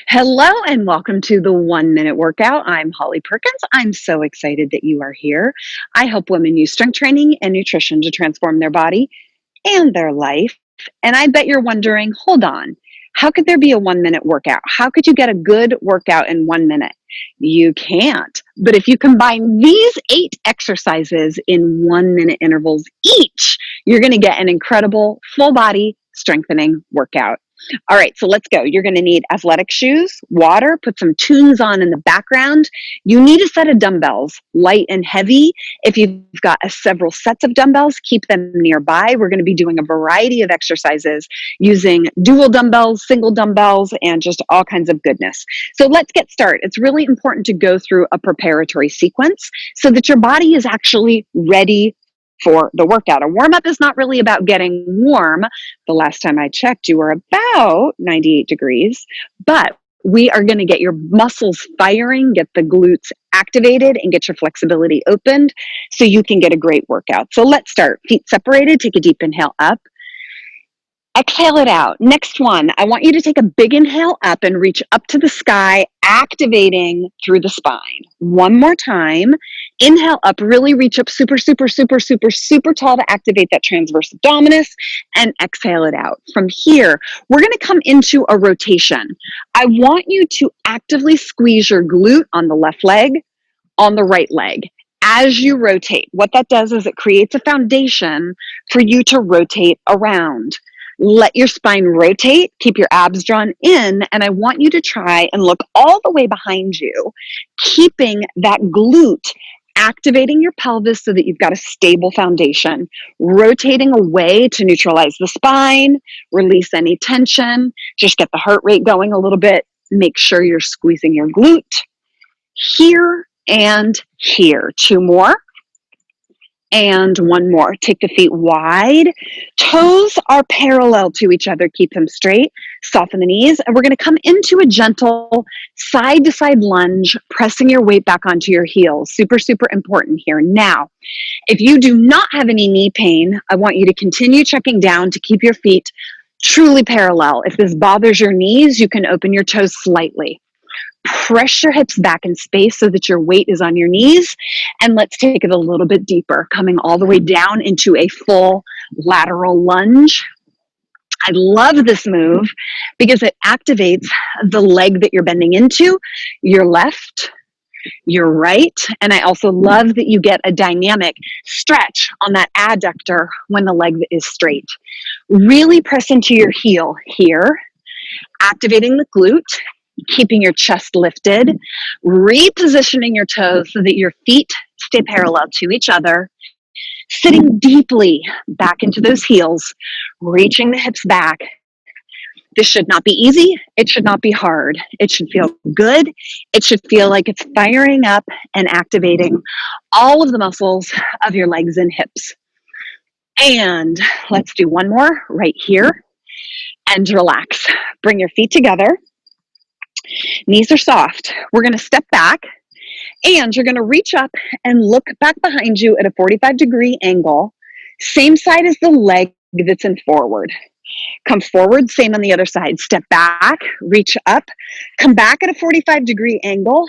Hello and welcome to the 1 Minute Workout. I'm Holly Perkins. I'm so excited that you are here. I help women use strength training and nutrition to transform their body and their life. And I bet you're wondering, hold on, how could there be a 1 minute workout? How could you get a good workout in 1 minute? You can't. But if you combine these 8 exercises in 1 minute intervals each, you're going to get an incredible full body strengthening workout. All right, so let's go. You're going to need athletic shoes, water, put some tunes on in the background. You need a set of dumbbells, light and heavy. If you've got several sets of dumbbells, keep them nearby. We're going to be doing a variety of exercises using dual dumbbells, single dumbbells, and just all kinds of goodness. So let's get started. It's really important to go through a preparatory sequence so that your body is actually ready for the workout. A warm up is not really about getting warm. The last time I checked, you were about 98 degrees, but we are going to get your muscles firing, get the glutes activated, and get your flexibility opened so you can get a great workout. So let's start. Feet separated, take a deep inhale up. Exhale it out. Next one, I want you to take a big inhale up and reach up to the sky, activating through the spine. One more time. Inhale up, really reach up super, super, super, super, super tall to activate that transverse abdominis, and exhale it out. From here, we're going to come into a rotation. I want you to actively squeeze your glute on the left leg, on the right leg. As you rotate, what that does is it creates a foundation for you to rotate around. Let your spine rotate, keep your abs drawn in, and I want you to try and look all the way behind you, keeping that glute, activating your pelvis so that you've got a stable foundation, rotating away to neutralize the spine, release any tension, just get the heart rate going a little bit, make sure you're squeezing your glute, here and here. Two more. And one more. Take the feet wide. Toes are parallel to each other. Keep them straight. Soften the knees. And we're going to come into a gentle side to side lunge, pressing your weight back onto your heels. Super, super important here. Now, if you do not have any knee pain, I want you to continue checking down to keep your feet truly parallel. If this bothers your knees, you can open your toes slightly. Press your hips back in space so that your weight is on your knees. And let's take it a little bit deeper, coming all the way down into a full lateral lunge. I love this move because it activates the leg that you're bending into, your left, your right. And I also love that you get a dynamic stretch on that adductor when the leg is straight. Really press into your heel here, activating the glute, keeping your chest lifted, repositioning your toes so that your feet stay parallel to each other, sitting deeply back into those heels, reaching the hips back. This should not be easy. It should not be hard. It should feel good. It should feel like it's firing up and activating all of the muscles of your legs and hips. And let's do one more right here and relax. Bring your feet together. Knees are soft. We're going to step back and you're going to reach up and look back behind you at a 45-degree angle, same side as the leg that's in forward. Come forward, same on the other side. Step back, reach up, come back at a 45-degree angle,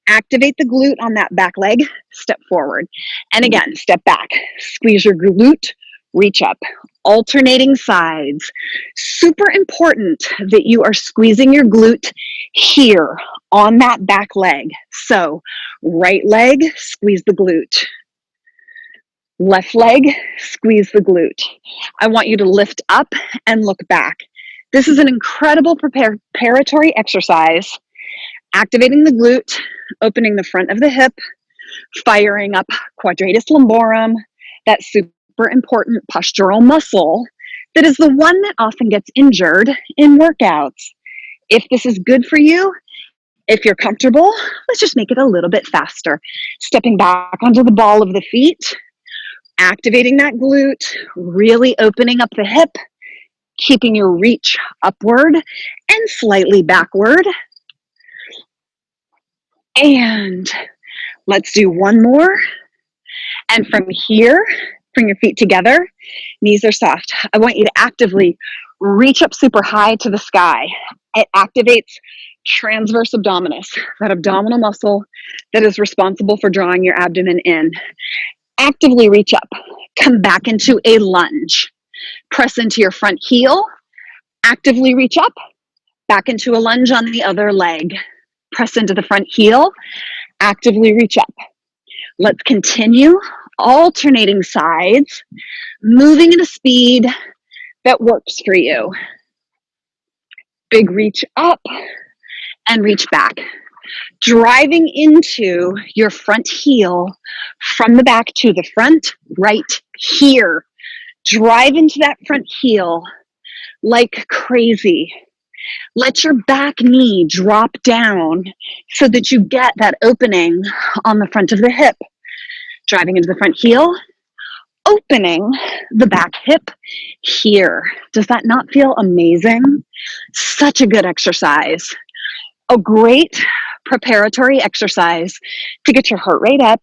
activate the glute on that back leg, step forward. And again, step back, squeeze your glute, reach up. Alternating sides. Super important that you are squeezing your glute here on that back leg. So right leg, squeeze the glute. Left leg, squeeze the glute. I want you to lift up and look back. This is an incredible preparatory exercise. Activating the glute, opening the front of the hip, firing up quadratus lumborum, that super important postural muscle that is the one that often gets injured in workouts. If this is good for you, if you're comfortable, let's just make it a little bit faster. Stepping back onto the ball of the feet, activating that glute, really opening up the hip, keeping your reach upward and slightly backward. And let's do one more. And from here, bring your feet together. Knees are soft. I want you to actively reach up super high to the sky. It activates transverse abdominis, that abdominal muscle that is responsible for drawing your abdomen in. Actively reach up, come back into a lunge, press into your front heel, actively reach up, back into a lunge on the other leg, press into the front heel, actively reach up. Let's continue alternating sides, moving at a speed that works for you. Big reach up and reach back. Driving into your front heel from the back to the front, right here. Drive into that front heel like crazy. Let your back knee drop down so that you get that opening on the front of the hip. Driving into the front heel, opening the back hip here. Does that not feel amazing? Such a good exercise. A great preparatory exercise to get your heart rate up,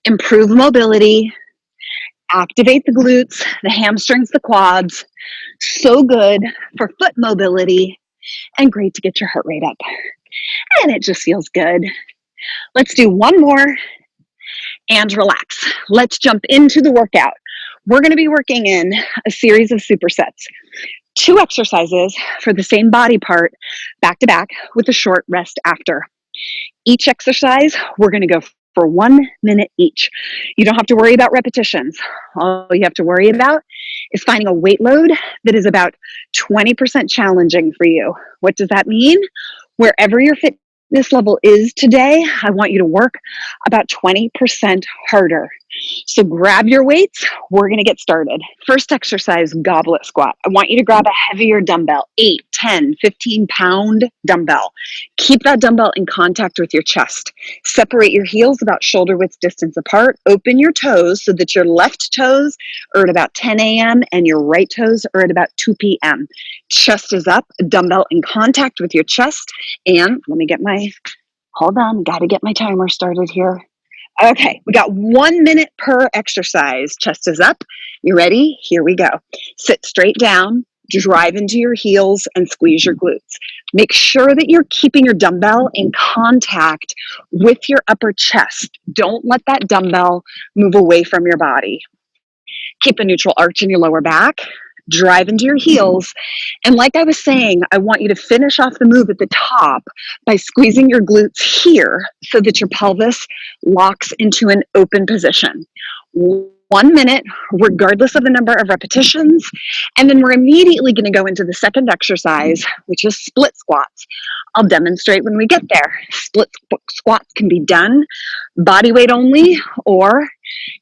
improve mobility, activate the glutes, the hamstrings, the quads. So good for foot mobility and great to get your heart rate up. And it just feels good. Let's do one more and relax. Let's jump into the workout. We're going to be working in a series of supersets. 2 exercises for the same body part, back to back, with a short rest after. Each exercise, we're going to go for 1 minute each. You don't have to worry about repetitions. All you have to worry about is finding a weight load that is about 20% challenging for you. What does that mean? Wherever your fitness level is today, I want you to work about 20% harder. So grab your weights. We're going to get started. First exercise, goblet squat. I want you to grab a heavier dumbbell, 8, 10, 15-pound dumbbell. Keep that dumbbell in contact with your chest. Separate your heels about shoulder width distance apart. Open your toes so that your left toes are at about 10 a.m. and your right toes are at about 2 p.m. Chest is up, dumbbell in contact with your chest. And let me get hold on, got to get my timer started here. Okay, we got 1 minute per exercise. Chest is up. You ready? Here we go. Sit straight down, drive into your heels, and squeeze your glutes. Make sure that you're keeping your dumbbell in contact with your upper chest. Don't let that dumbbell move away from your body. Keep a neutral arch in your lower back. Drive into your heels. And like I was saying, I want you to finish off the move at the top by squeezing your glutes here so that your pelvis locks into an open position. 1 minute, regardless of the number of repetitions. And then we're immediately going to go into the second exercise, which is split squats. I'll demonstrate when we get there. Split squats can be done body weight only, or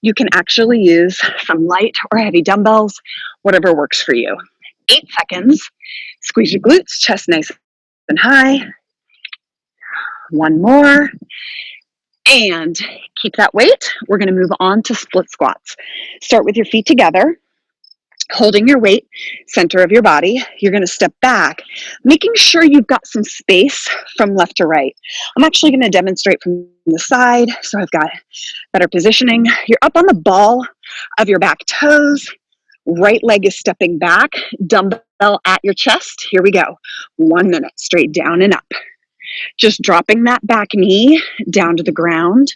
you can actually use some light or heavy dumbbells, whatever works for you. 8 seconds. Squeeze your glutes, chest nice and high. 1 more. And keep that weight. We're going to move on to split squats. Start with your feet together, holding your weight, center of your body. You're going to step back, making sure you've got some space from left to right. I'm actually going to demonstrate from the side, so I've got better positioning. You're up on the ball of your back toes. Right leg is stepping back, dumbbell at your chest. Here we go. 1 minute, straight down and up. Just dropping that back knee down to the ground.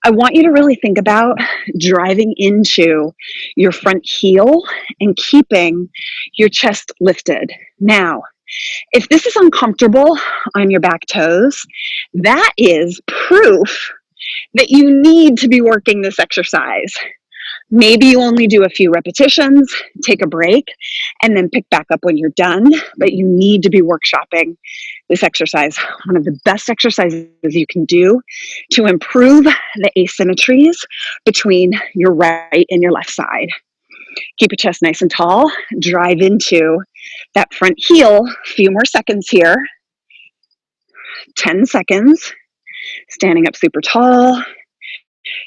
I want you to really think about driving into your front heel and keeping your chest lifted. Now, if this is uncomfortable on your back toes, that is proof that you need to be working this exercise. Maybe you only do a few repetitions, take a break, and then pick back up when you're done, but you need to be workshopping this exercise. One of the best exercises you can do to improve the asymmetries between your right and your left side. Keep your chest nice and tall, drive into that front heel. A few more seconds here. 10 seconds, standing up super tall.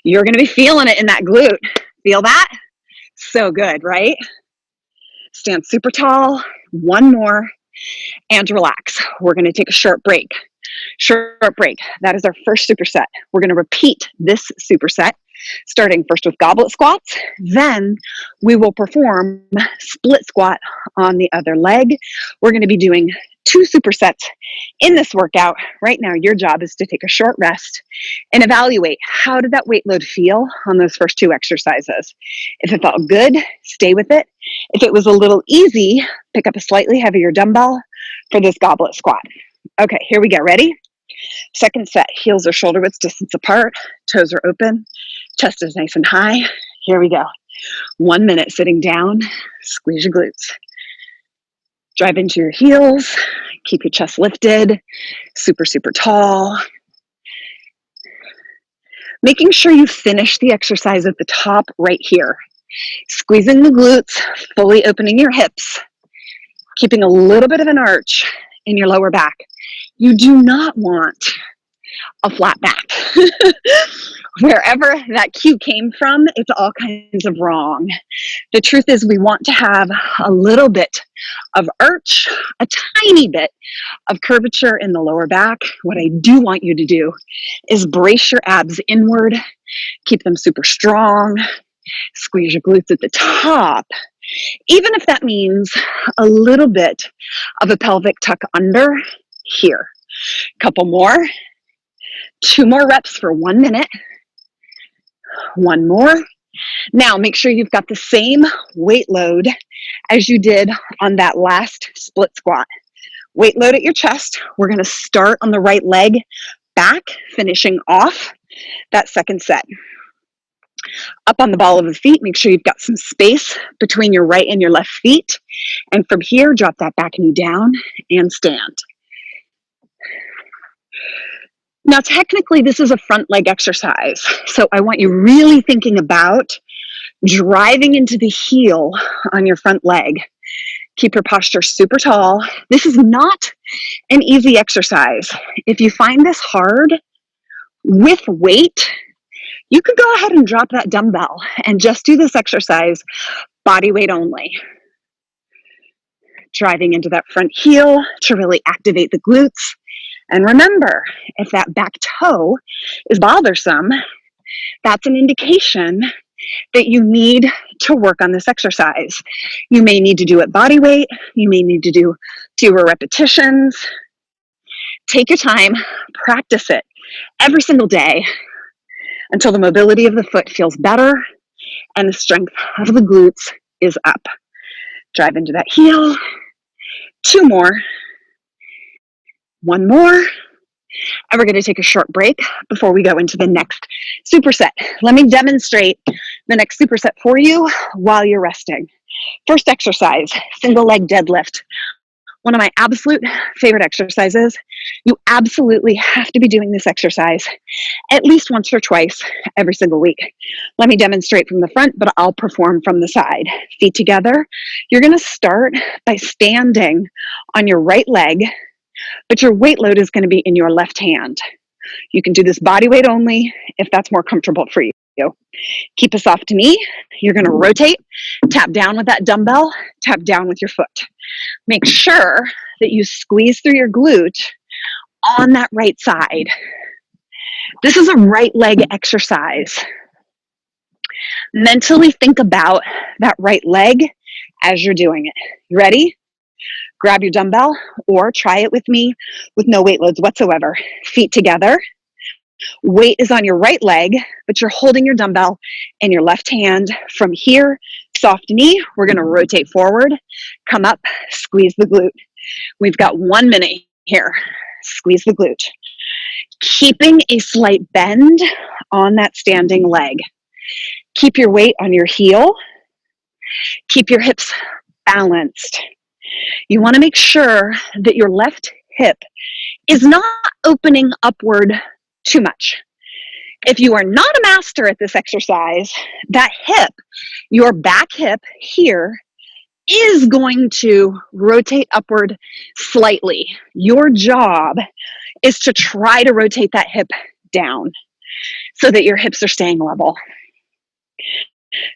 You're going to be feeling it in that glute. Feel that? So good, right? Stand super tall. 1 more and relax. We're going to take a short break. Short break. That is our first superset. We're going to repeat this superset, starting first with goblet squats. Then we will perform split squat on the other leg. We're going to be doing 2 supersets in this workout. Right now, your job is to take a short rest and evaluate how did that weight load feel on those first 2 exercises. If it felt good, stay with it. If it was a little easy, pick up a slightly heavier dumbbell for this goblet squat. Okay, here we go. Ready? Second set, heels are shoulder width distance apart, toes are open, chest is nice and high. Here we go. 1 minute sitting down, squeeze your glutes. Drive into your heels, keep your chest lifted, super, super tall. Making sure you finish the exercise at the top right here. Squeezing the glutes, fully opening your hips, keeping a little bit of an arch in your lower back. You do not want a flat back. Wherever that cue came from, it's all kinds of wrong. The truth is we want to have a little bit of arch, a tiny bit of curvature in the lower back. What I do want you to do is brace your abs inward, keep them super strong, squeeze your glutes at the top, even if that means a little bit of a pelvic tuck under here. Couple more. 2 more reps for 1 minute. 1 more. Now make sure you've got the same weight load as you did on that last split squat. Weight load at your chest. We're going to start on the right leg back, finishing off that second set. Up on the ball of the feet, make sure you've got some space between your right and your left feet. And from here, drop that back knee down and stand. Now, technically, this is a front leg exercise. So I want you really thinking about driving into the heel on your front leg. Keep your posture super tall. This is not an easy exercise. If you find this hard with weight, you could go ahead and drop that dumbbell and just do this exercise body weight only. Driving into that front heel to really activate the glutes. And remember, if that back toe is bothersome, that's an indication that you need to work on this exercise. You may need to do it body weight. You may need to do fewer repetitions. Take your time, practice it every single day until the mobility of the foot feels better and the strength of the glutes is up. Drive into that heel. 2 more. 1 more. And we're going to take a short break before we go into the next superset. Let me demonstrate the next superset for you while you're resting. First exercise, single leg deadlift. One of my absolute favorite exercises. You absolutely have to be doing this exercise at least once or twice every single week. Let me demonstrate from the front, but I'll perform from the side. Feet together. You're going to start by standing on your right leg, but your weight load is going to be in your left hand. You can do this body weight only if that's more comfortable for you. Keep a soft knee. You're going to rotate, tap down with that dumbbell, tap down with your foot. Make sure that you squeeze through your glute on that right side. This is a right leg exercise. Mentally think about that right leg as you're doing it. You ready? Grab your dumbbell or try it with me with no weight loads whatsoever. Feet together. Weight is on your right leg, but you're holding your dumbbell in your left hand. From here, soft knee, we're going to rotate forward, come up, squeeze the glute. We've got 1 minute here. Squeeze the glute. Keeping a slight bend on that standing leg. Keep your weight on your heel. Keep your hips balanced. You want to make sure that your left hip is not opening upward too much. If you are not a master at this exercise, that hip, your back hip here, is going to rotate upward slightly. Your job is to try to rotate that hip down so that your hips are staying level.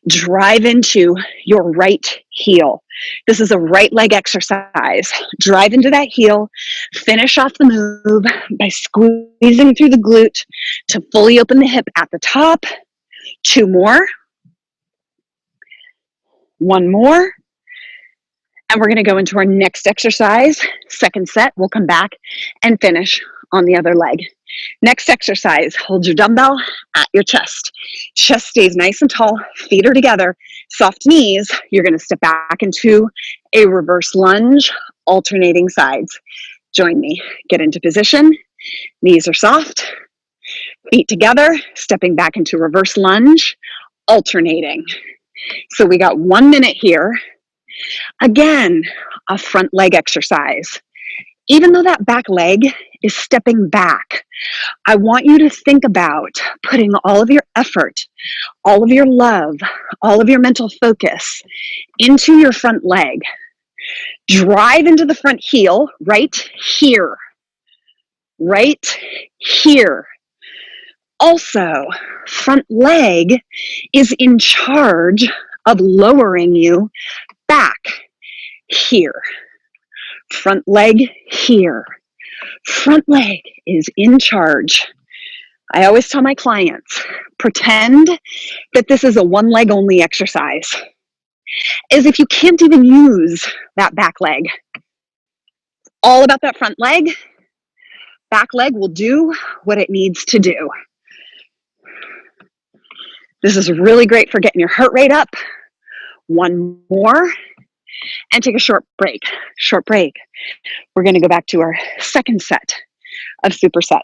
Drive into your right heel. This is a right leg exercise. Drive into that heel. Finish off the move by squeezing through the glute to fully open the hip at the top. 2 more. 1 more. And we're going to go into our next exercise. Second set, we'll come back and finish on the other leg. Next exercise, hold your dumbbell at your chest. Chest stays nice and tall, feet are together, soft knees. You're going to step back into a reverse lunge, alternating sides. Join me. Get into position. Knees are soft, feet together, stepping back into reverse lunge, alternating. So we got 1 minute here. Again, a front leg exercise. Even though that back leg is stepping back, I want you to think about putting all of your effort, all of your love, all of your mental focus into your front leg. Drive into the front heel right here. Right here. Also, front leg is in charge of lowering you back here. Front leg here. Front leg is in charge. I always tell my clients, pretend that this is a one leg only exercise. As if you can't even use that back leg. All about that front leg. Back leg will do what it needs to do. This is really great for getting your heart rate up. One more, and take a short break. Short break. We're going to go back to our second set of supersets.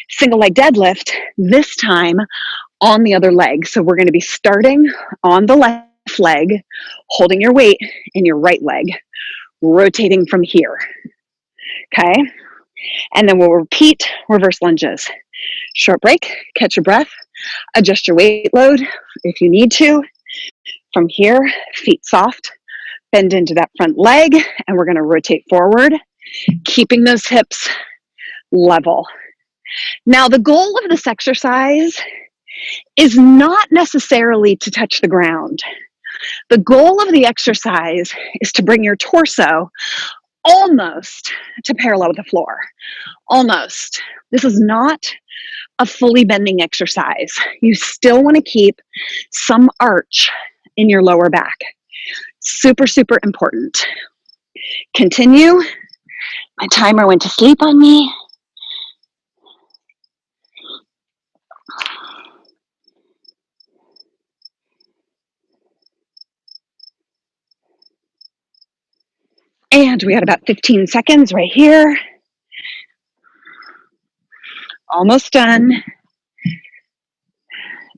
Single leg deadlift, this time on the other leg. So we're going to be starting on the left leg, holding your weight in your right leg, rotating from here. Okay? And then we'll repeat reverse lunges. Short break, catch your breath, adjust your weight load if you need to. From here, feet soft, bend into that front leg, and we're going to rotate forward, keeping those hips level. Now, the goal of this exercise is not necessarily to touch the ground. The goal of the exercise is to bring your torso almost to parallel with the floor. Almost. This is not a fully bending exercise. You still want to keep some arch in your lower back. Super, super important. Continue. My timer went to sleep on me. And we got about 15 seconds right here. Almost done.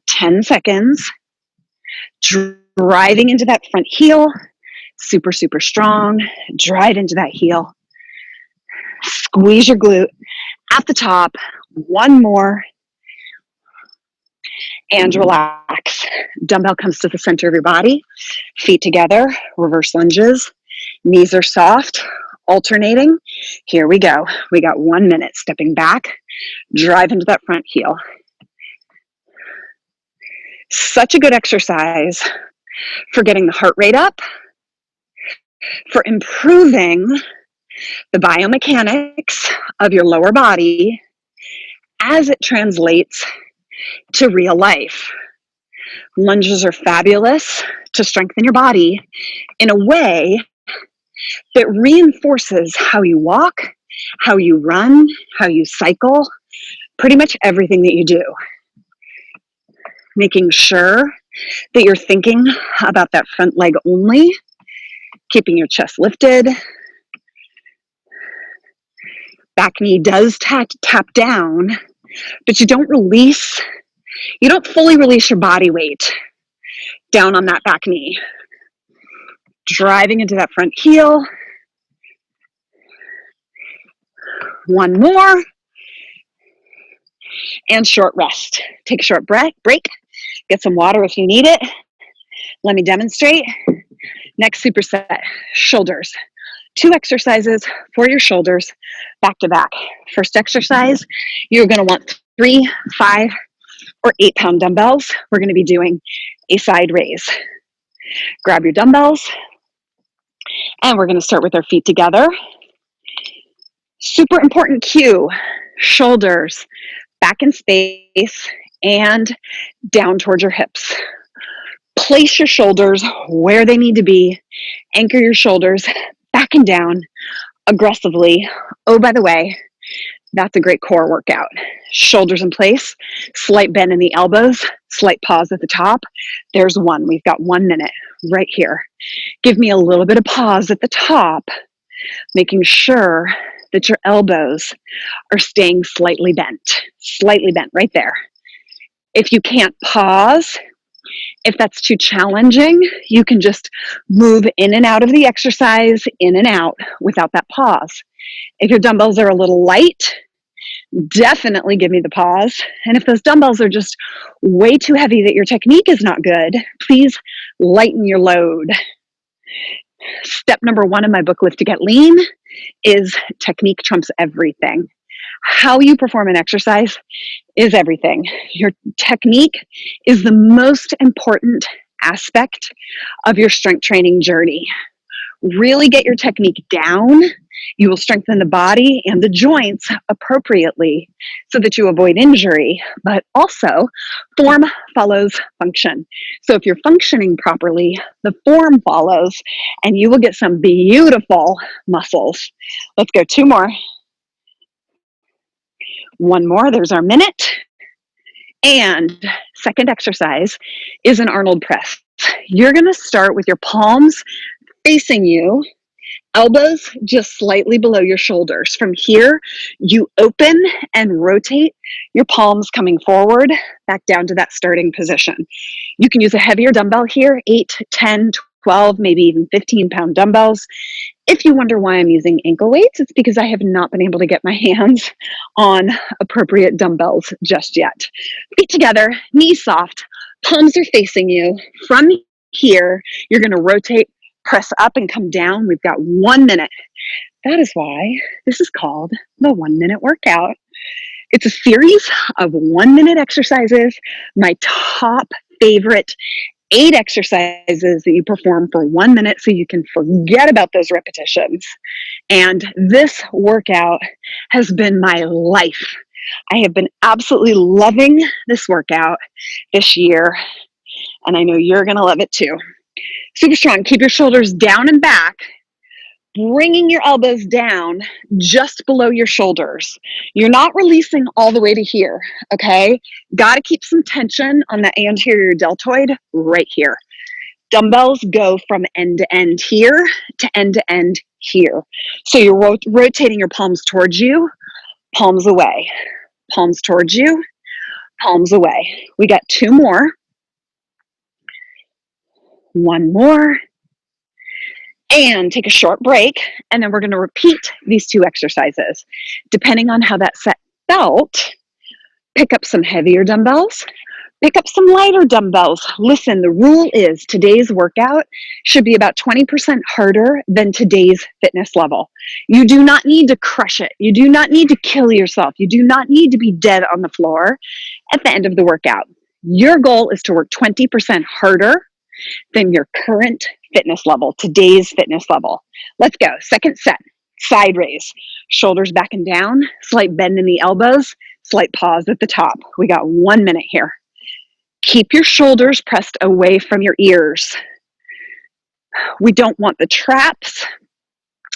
10 seconds. Driving into that front heel. Super, super strong. Drive into that heel. Squeeze your glute at the top. One more. And relax. Dumbbell comes to the center of your body. Feet together. Reverse lunges. Knees are soft. Alternating. Here we go. We got 1 minute. Stepping back. Drive into that front heel. Such a good exercise for getting the heart rate up, for improving the biomechanics of your lower body as it translates to real life. Lunges are fabulous to strengthen your body in a way that reinforces how you walk, how you run, how you cycle, pretty much everything that you do. Making sure that you're thinking about that front leg only, keeping your chest lifted. Back knee does tap down, but you don't fully release your body weight down on that back knee. Driving into that front heel. One more. And short rest. Take a short break. Get some water if you need it. Let me demonstrate. Next superset, shoulders. 2 exercises for your shoulders, back to back. First exercise, you're going to want 3, 5, or 8-pound dumbbells. We're going to be doing a side raise. Grab your dumbbells, and we're going to start with our feet together. Super important cue, shoulders back in space and down towards your hips. Place your shoulders where they need to be. Anchor your shoulders back and down aggressively. Oh, by the way, that's a great core workout. Shoulders in place, slight bend in the elbows, slight pause at the top. There's one. We've got 1 minute right here. Give me a little bit of pause at the top, making sure that your elbows are staying slightly bent right there. If you can't pause, if that's too challenging, you can just move in and out of the exercise, in and out without that pause. If your dumbbells are a little light, definitely give me the pause. And if those dumbbells are just way too heavy that your technique is not good, please lighten your load. Step number 1 in my book, Lift to Get Lean, is technique trumps everything. How you perform an exercise is everything. Your technique is the most important aspect of your strength training journey. Really get your technique down. You will strengthen the body and the joints appropriately so that you avoid injury, but also form follows function. So if you're functioning properly, the form follows and you will get some beautiful muscles. Let's go 2 more. 1 more, there's our minute. And second exercise is an Arnold press. You're gonna start with your palms facing you, elbows just slightly below your shoulders. From here, you open and rotate your palms coming forward, back down to that starting position. You can use a heavier dumbbell here, 8, 10, 12, maybe even 15-pound dumbbells. If you wonder why I'm using ankle weights, it's because I have not been able to get my hands on appropriate dumbbells just yet. Feet together, knees soft, palms are facing you. From here, you're going to rotate, press up and come down. We've got 1 minute. That is why this is called the 1 minute workout. It's a series of 1 minute exercises, my top favorite 8 exercises that you perform for 1 minute so you can forget about those repetitions. And this workout has been my life. I have been absolutely loving this workout this year, and I know you're going to love it too. Super strong. Keep your shoulders down and back, bringing your elbows down just below your shoulders. You're not releasing all the way to here, okay? Got to keep some tension on the anterior deltoid right here. Dumbbells go from end to end here to end here. So you're rotating your palms towards you, palms away, palms towards you, palms away. We got 2 more. 1 more. And take a short break, and then we're going to repeat these 2 exercises. Depending on how that set felt, pick up some heavier dumbbells, pick up some lighter dumbbells. Listen, the rule is today's workout should be about 20% harder than today's fitness level. You do not need to crush it. You do not need to kill yourself. You do not need to be dead on the floor at the end of the workout. Your goal is to work 20% harder than your current fitness level, today's fitness level. Let's go. Second set, side raise. Shoulders back and down, slight bend in the elbows, slight pause at the top. We got 1 minute here. Keep your shoulders pressed away from your ears. We don't want the traps,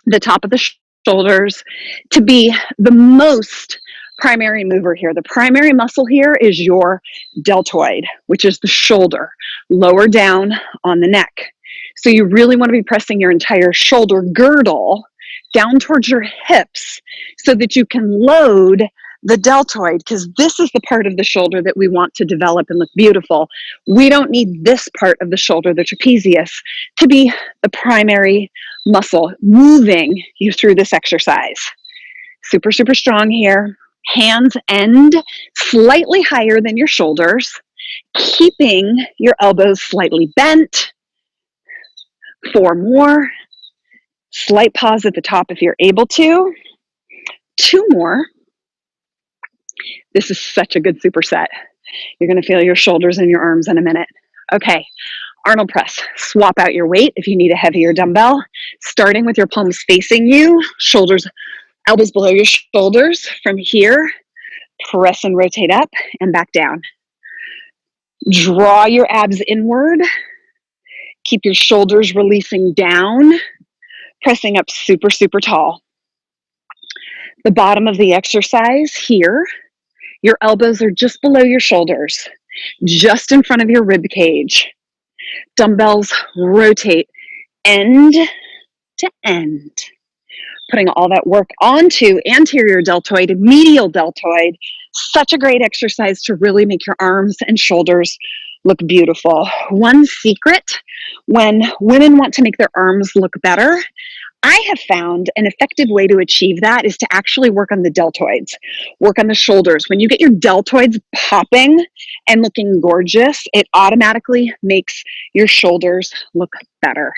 the top of the shoulders, to be the most primary mover here. The primary muscle here is your deltoid, which is the shoulder, lower down on the neck. So you really want to be pressing your entire shoulder girdle down towards your hips so that you can load the deltoid, because this is the part of the shoulder that we want to develop and look beautiful. We don't need this part of the shoulder, the trapezius, to be the primary muscle moving you through this exercise. Super, super strong here. Hands end slightly higher than your shoulders, keeping your elbows slightly bent. 4 more. Slight pause at the top if you're able to. 2 more. This is such a good superset. You're going to feel your shoulders and your arms in a minute. Okay, Arnold press. Swap out your weight if you need a heavier dumbbell, starting with your palms facing you, shoulders, elbows below your shoulders. From here, press and rotate up and back down. Draw your abs inward. Keep your shoulders releasing down, pressing up super, super tall. The bottom of the exercise here, your elbows are just below your shoulders, just in front of your rib cage. Dumbbells rotate end to end, putting all that work onto anterior deltoid, medial deltoid. Such a great exercise to really make your arms and shoulders look beautiful. One secret when women want to make their arms look better, I have found an effective way to achieve that is to actually work on the deltoids, work on the shoulders. When you get your deltoids popping and looking gorgeous, it automatically makes your shoulders look better.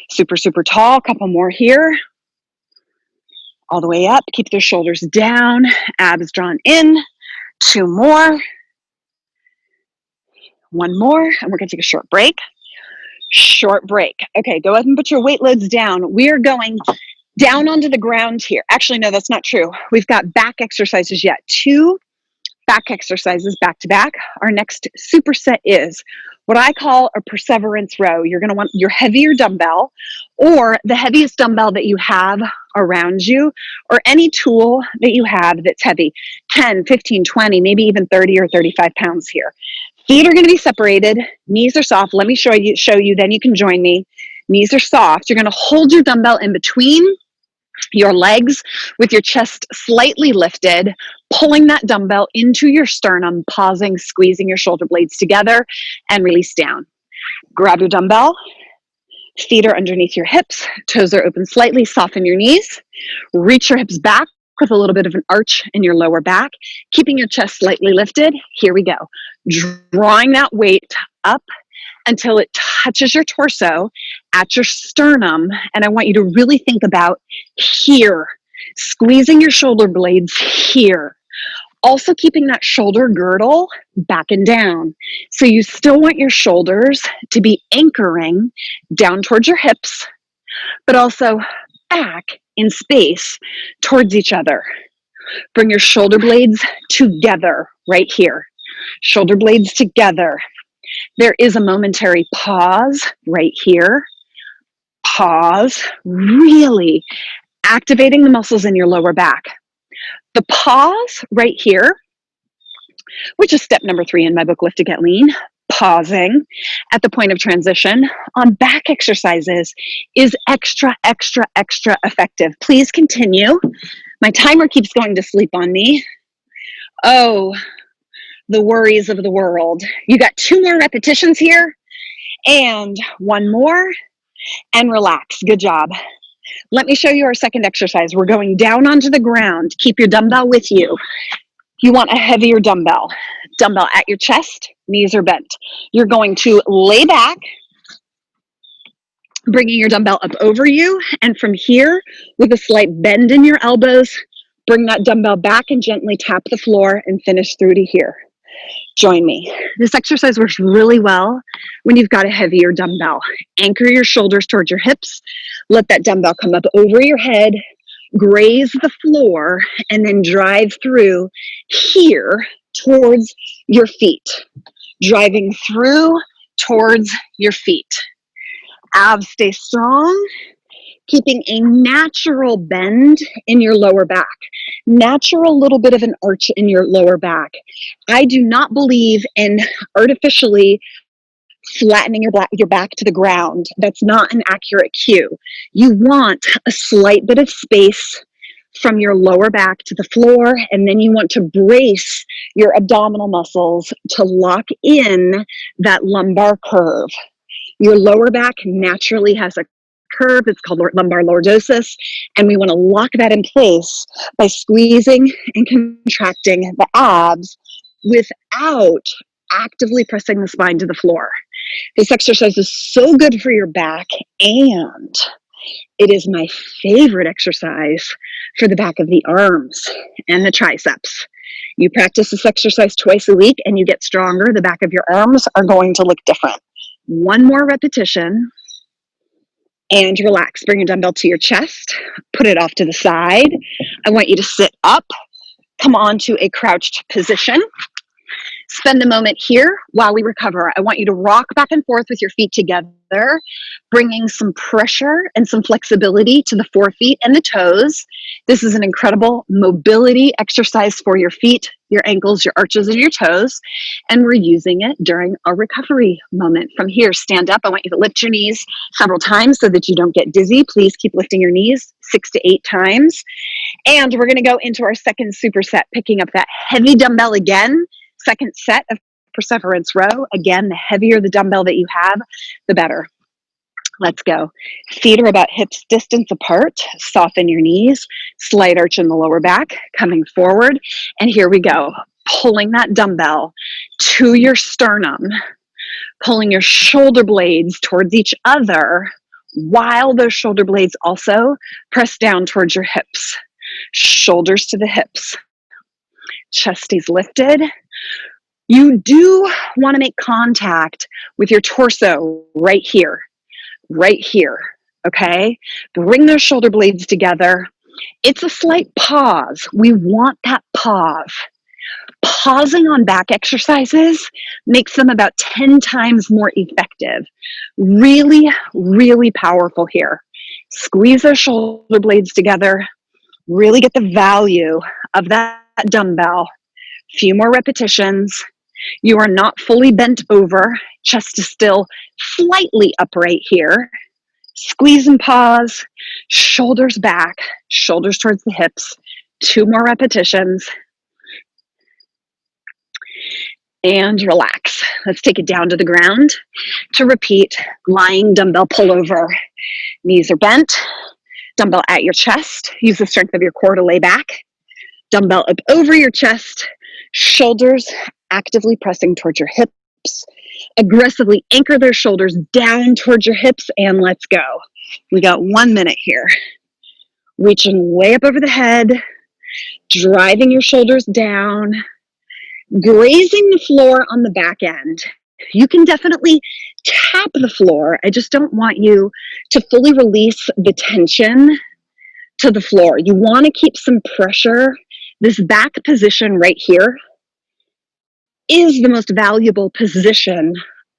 Super, super tall. A couple more here. All the way up. Keep those shoulders down, abs drawn in. Two more. One more, and we're going to take a short break. Short break. Okay, go ahead and put your weight loads down. We are going down onto the ground here. Actually, no, that's not true. We've got back exercises yet. 2 back exercises back to back. Our next superset is what I call a perseverance row. You're going to want your heavier dumbbell or the heaviest dumbbell that you have around you, or any tool that you have that's heavy, 10, 15, 20, maybe even 30 or 35 pounds here. Feet are going to be separated. Knees are soft. Let me show you, then you can join me. Knees are soft. You're going to hold your dumbbell in between your legs with your chest slightly lifted, pulling that dumbbell into your sternum, pausing, squeezing your shoulder blades together, and release down. Grab your dumbbell. Feet are underneath your hips. Toes are open slightly. Soften your knees. Reach your hips back with a little bit of an arch in your lower back, keeping your chest slightly lifted. Here we go. Drawing that weight up until it touches your torso at your sternum. And I want you to really think about here, squeezing your shoulder blades here. Also keeping that shoulder girdle back and down. So you still want your shoulders to be anchoring down towards your hips, but also back in space towards each other. Bring your shoulder blades together right here. Shoulder blades together. There is a momentary pause right here. Pause, really activating the muscles in your lower back. The pause right here, which is step number 3 in my book, Lift to Get Lean, pausing at the point of transition on back exercises is extra, extra, extra effective. Please continue. My timer keeps going to sleep on me. Oh, the worries of the world. You got 2 more repetitions here and 1 more, and relax. Good job. Let me show you our second exercise. We're going down onto the ground. Keep your dumbbell with you. You want a heavier dumbbell. Dumbbell at your chest, knees are bent. You're going to lay back, bringing your dumbbell up over you, and from here, with a slight bend in your elbows, bring that dumbbell back and gently tap the floor and finish through to here. Join me. This exercise works really well when you've got a heavier dumbbell. Anchor your shoulders towards your hips. Let that dumbbell come up over your head, graze the floor, and then drive through here towards your feet. Driving through towards your feet. Abs stay strong, keeping a natural bend in your lower back. Natural little bit of an arch in your lower back. I do not believe in artificially flattening your back to the ground. That's not an accurate cue. You want a slight bit of space from your lower back to the floor, and then you want to brace your abdominal muscles to lock in that lumbar curve. Your lower back naturally has a curve. It's called lumbar lordosis, and we want to lock that in place by squeezing and contracting the abs without actively pressing the spine to the floor. This exercise is so good for your back, and it is my favorite exercise for the back of the arms and the triceps. You practice this exercise twice a week and you get stronger. The back of your arms are going to look different. 1 more repetition and relax. Bring your dumbbell to your chest. Put it off to the side. I want you to sit up. Come on to a crouched position. Spend a moment here while we recover. I want you to rock back and forth with your feet together, bringing some pressure and some flexibility to the forefeet and the toes. This is an incredible mobility exercise for your feet, your ankles, your arches, and your toes. And we're using it during our recovery moment. From here, stand up. I want you to lift your knees several times so that you don't get dizzy. Please keep lifting your knees 6 to 8 times. And we're going to go into our second superset, picking up that heavy dumbbell again. Second set of perseverance row. Again, the heavier the dumbbell that you have, the better. Let's go. Feet are about hips distance apart. Soften your knees. Slight arch in the lower back, coming forward. And here we go. Pulling that dumbbell to your sternum. Pulling your shoulder blades towards each other, while those shoulder blades also press down towards your hips. Shoulders to the hips. Chest stays lifted. You do want to make contact with your torso right here, okay? Bring those shoulder blades together. It's a slight pause. We want that pause. Pausing on back exercises makes them about 10 times more effective. Really, really powerful here. Squeeze those shoulder blades together. Really get the value of that dumbbell. Few more repetitions. You are not fully bent over. Chest is still slightly upright here. Squeeze and pause. Shoulders back. Shoulders towards the hips. 2 more repetitions. And relax. Let's take it down to the ground to repeat lying dumbbell pullover. Knees are bent. Dumbbell at your chest. Use the strength of your core to lay back. Dumbbell up over your chest. Shoulders actively pressing towards your hips. Aggressively anchor those shoulders down towards your hips, and let's go. We got 1 minute here. Reaching way up over the head. Driving your shoulders down. Grazing the floor on the back end. You can definitely tap the floor. I just don't want you to fully release the tension to the floor. You want to keep some pressure. This back position right here is the most valuable position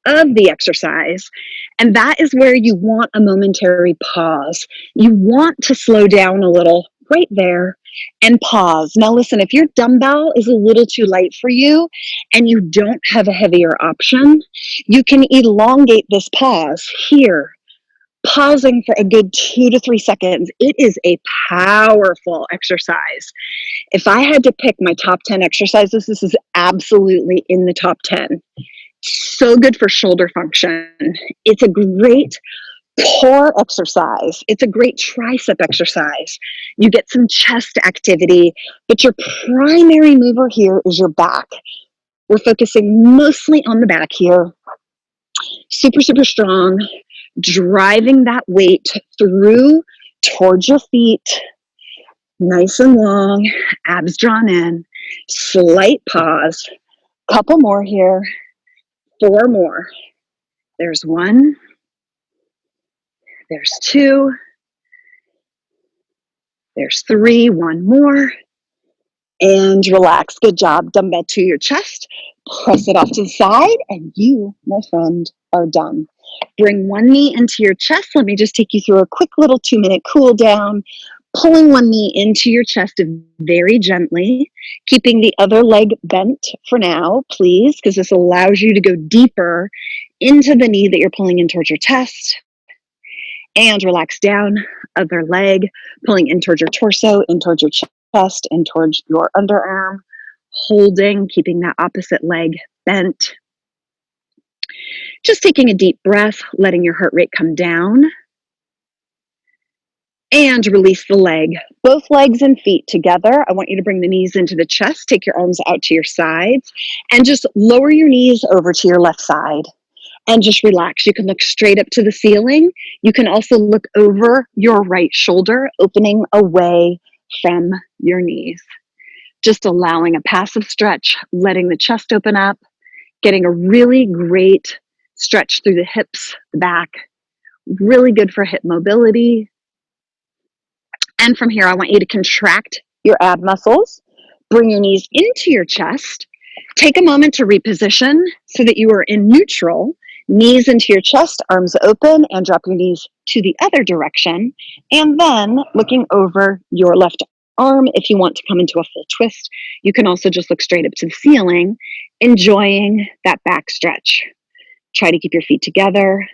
of the exercise. And that is where you want a momentary pause. You want to slow down a little right there and pause. Now listen, if your dumbbell is a little too light for you and you don't have a heavier option, you can elongate this pause here, pausing for a good 2 to 3 seconds. It is a powerful exercise. If I had to pick my top 10 exercises, this is absolutely in the top 10. So good for shoulder function. It's a great core exercise. It's a great tricep exercise. You get some chest activity, but your primary mover here is your back. We're focusing mostly on the back here. Super, super strong. Driving that weight through towards your feet. Nice and long. Abs drawn in. Slight pause. Couple more here. 4 more. There's 1. There's 2. There's 3. 1 more. And relax. Good job. Dumbbell to your chest. Press it off to the side. And you, my friend, are done. Bring one knee into your chest. Let me just take you through a quick little 2-minute cool down. Pulling one knee into your chest very gently. Keeping the other leg bent for now, please, because this allows you to go deeper into the knee that you're pulling in towards your chest. And relax down, other leg, pulling in towards your torso, in towards your chest, and towards your underarm. Holding, keeping that opposite leg bent. Just taking a deep breath, letting your heart rate come down. And release the leg. Both legs and feet together. I want you to bring the knees into the chest. Take your arms out to your sides. And just lower your knees over to your left side. And just relax. You can look straight up to the ceiling. You can also look over your right shoulder, opening away from your knees. Just allowing a passive stretch, letting the chest open up, getting a really great stretch through the hips, the back. Really good for hip mobility. And from here, I want you to contract your ab muscles. Bring your knees into your chest. Take a moment to reposition so that you are in neutral, knees into your chest, arms open, and drop your knees to the other direction. And then looking over your left arm, if you want to come into a full twist, you can also just look straight up to the ceiling, enjoying that back stretch. Try to keep your feet together.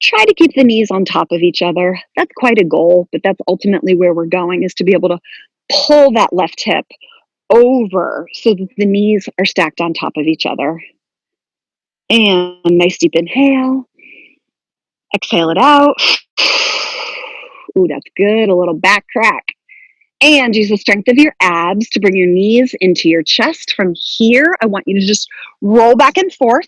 Try to keep the knees on top of each other. That's quite a goal, but that's ultimately where we're going, is to be able to pull that left hip over so that the knees are stacked on top of each other. And nice deep inhale. Exhale it out. Ooh, that's good. A little back crack. And use the strength of your abs to bring your knees into your chest. From here, I want you to just roll back and forth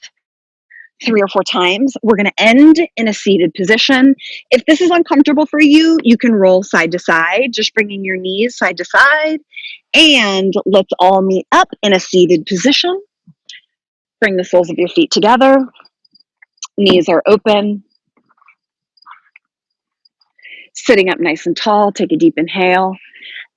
3 or 4 times. We're going to end in a seated position. If this is uncomfortable for you, you can roll side to side, just bringing your knees side to side. And let's all meet up in a seated position. Bring the soles of your feet together. Knees are open. Sitting up nice and tall. Take a deep inhale.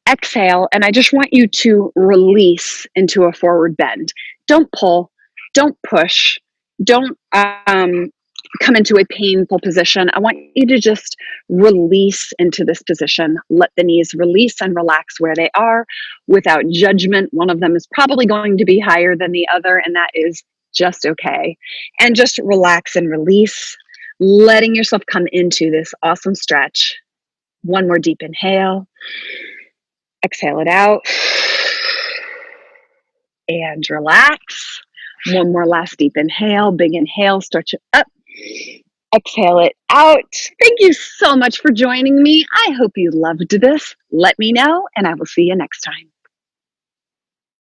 Exhale, and I just want you to release into a forward bend. Don't pull. Don't push. Don't come into a painful position. I want you to just release into this position. Let the knees release and relax where they are without judgment. One of them is probably going to be higher than the other, and that is just okay. And just relax and release, letting yourself come into this awesome stretch. One more deep inhale. Exhale it out. And relax. One more last deep inhale. Big inhale. Stretch it up. Exhale it out. Thank you so much for joining me. I hope you loved this. Let me know, and I will see you next time.